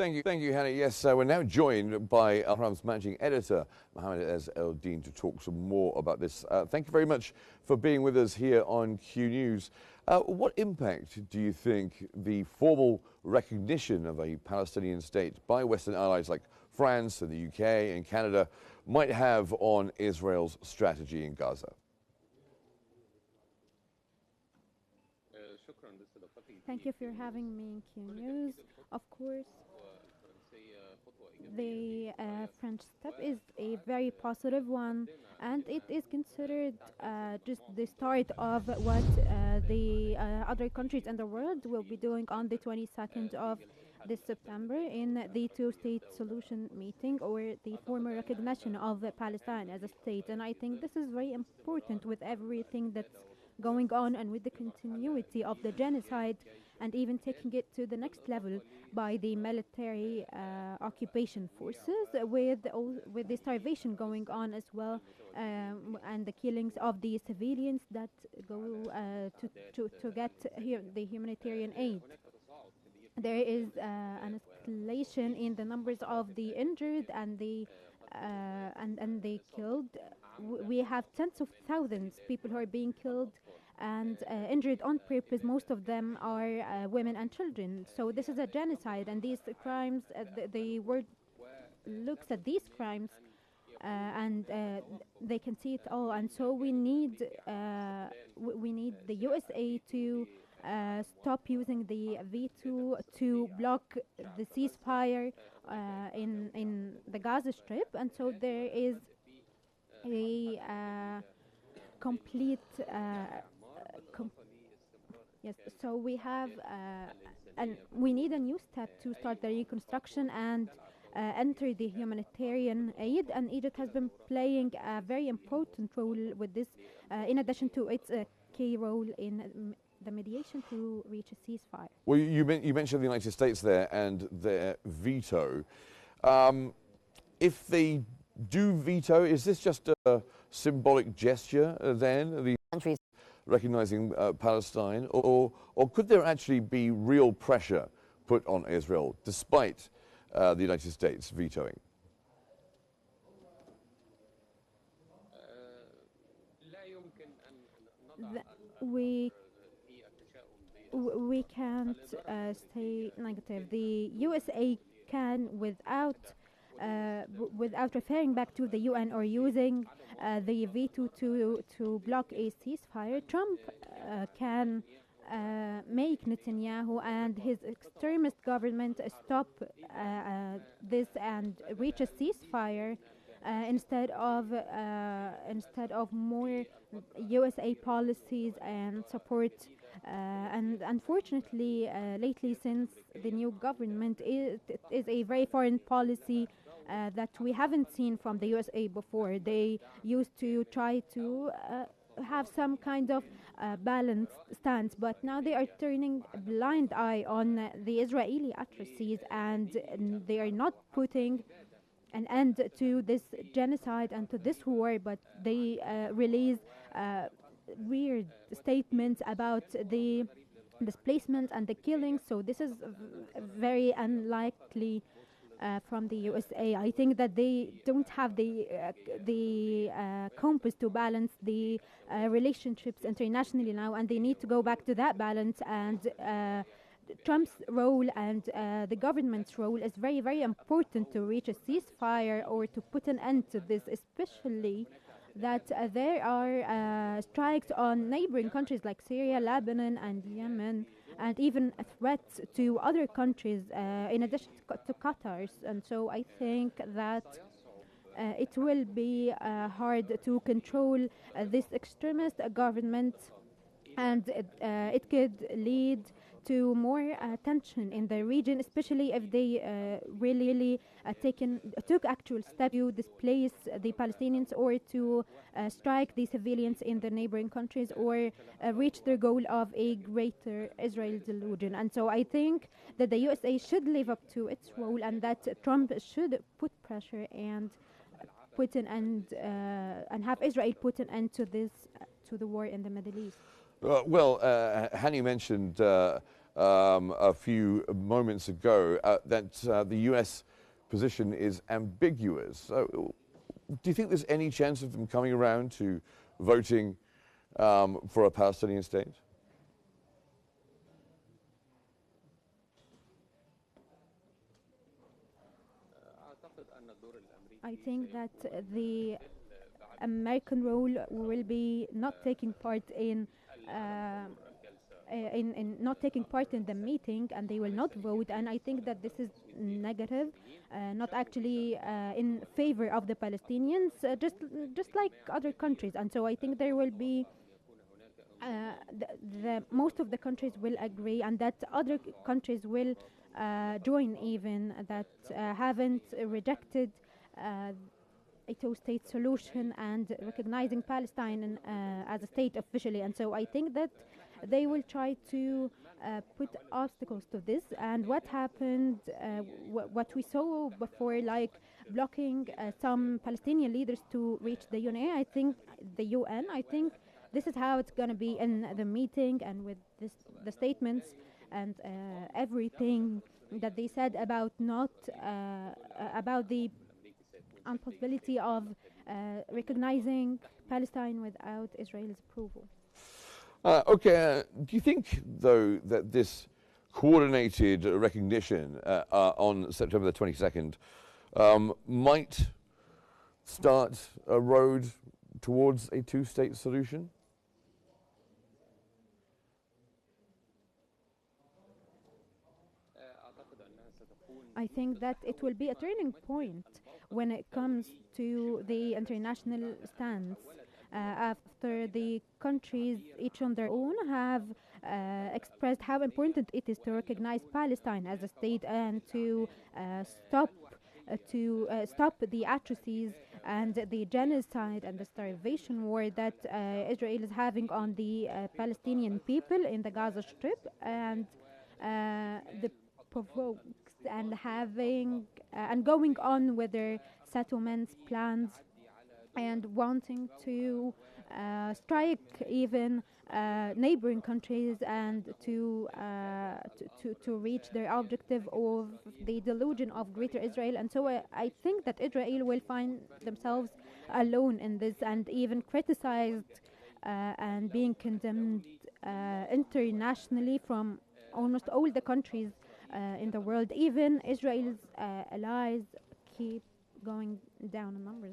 Thank you, Hannah. Yes, we're now joined by Al-Ahram's managing editor, Mohammed El-Din, to talk some more about this. Thank you very much for being with us here on Q News. What impact do you think the formal recognition of a Palestinian state by Western allies like France and the UK and Canada might have on Israel's strategy in Gaza? Thank you for having me in Q News. Of course, the French step is a very positive one, and it is considered just the start of what the other countries in the world will be doing on the 22nd of this September in the two-state solution meeting, or the formal recognition of Palestine as a state. And I think this is very important with everything that's going on and with the continuity of the genocide, and even taking it to the next level by the military occupation forces, with the starvation going on as well, and the killings of the civilians that go to get the humanitarian aid. There is an escalation in the numbers of the injured and the killed. We have tens of thousands of people who are being killed and injured on purpose. Most of them are women and children. So this is a genocide, and these crimes, the world looks at these crimes and they can see it all. And so we need the USA to stop using the veto to block the ceasefire in the Gaza Strip, and so there is a complete yes. So we have and we need a new step to start the reconstruction and enter the humanitarian aid, and Egypt has been playing a very important role with this, in addition to its key role in the mediation to reach a ceasefire. Well, you mentioned the United States there and their veto. If they do veto, is this just a symbolic gesture then, the countries recognizing Palestine, or could there actually be real pressure put on Israel despite the United States vetoing? We can't stay negative. The USA can, without referring back to the UN or using the veto to block a ceasefire, Trump can make Netanyahu and his extremist government stop this and reach a ceasefire instead of more USA policies and support. And unfortunately, lately, since the new government is a very foreign policy that we haven't seen from the USA before. They used to try to have some kind of balanced stance, but now they are turning a blind eye on the Israeli atrocities, and they are not putting an end to this genocide and to this war, but they release weird statements about the displacement and the killings. So this is very unlikely from the USA. I think that they don't have the compass to balance the relationships internationally now, and they need to go back to that balance. And Trump's role and the government's role is very, very important to reach a ceasefire or to put an end to this, especially that there are strikes on neighboring countries like Syria, Lebanon, and Yemen, and even threats to other countries in addition to Qatar. And so I think that it will be hard to control this extremist government, and it could lead to more tension in the region, especially if they really took actual steps to displace the Palestinians or to strike the civilians in the neighboring countries, or reach their goal of a greater Israel delusion. And so I think that the USA should live up to its role, and that Trump should put pressure and put an end and have Israel put an end to this to the war in the Middle East. Well, Hani mentioned a few moments ago, that the U.S. position is ambiguous. So, do you think there's any chance of them coming around to voting for a Palestinian state? I think that the American role will be not taking part in not taking part in the meeting, and they will not vote. And I think that this is negative, not actually in favor of the Palestinians, just like other countries. And so I think there will be the most of the countries will agree, and that other countries will join, even that haven't rejected a two-state solution and recognizing Palestine as a state officially. And so I think that they will try to put obstacles to this. And what happened, what we saw before, like blocking some Palestinian leaders to reach the UN, I think this is how it's going to be in the meeting, and with the statements and everything that they said about not about the impossibility of recognizing Palestine without Israel's approval. Do you think, though, that this coordinated recognition on September the 22nd might start a road towards a two-state solution? I think that it will be a turning point when it comes to the international stance. After the countries, each on their own, have expressed how important it is to recognize Palestine as a state and to stop the atrocities and the genocide and the starvation war that Israel is having on the Palestinian people in the Gaza Strip, and the provokes and having and going on with their settlements plans, and wanting to strike even neighboring countries, and to reach their objective of the delusion of Greater Israel. And so I think that Israel will find themselves alone in this, and even criticized and being condemned internationally from almost all the countries in the world. Even Israel's allies keep going down in numbers.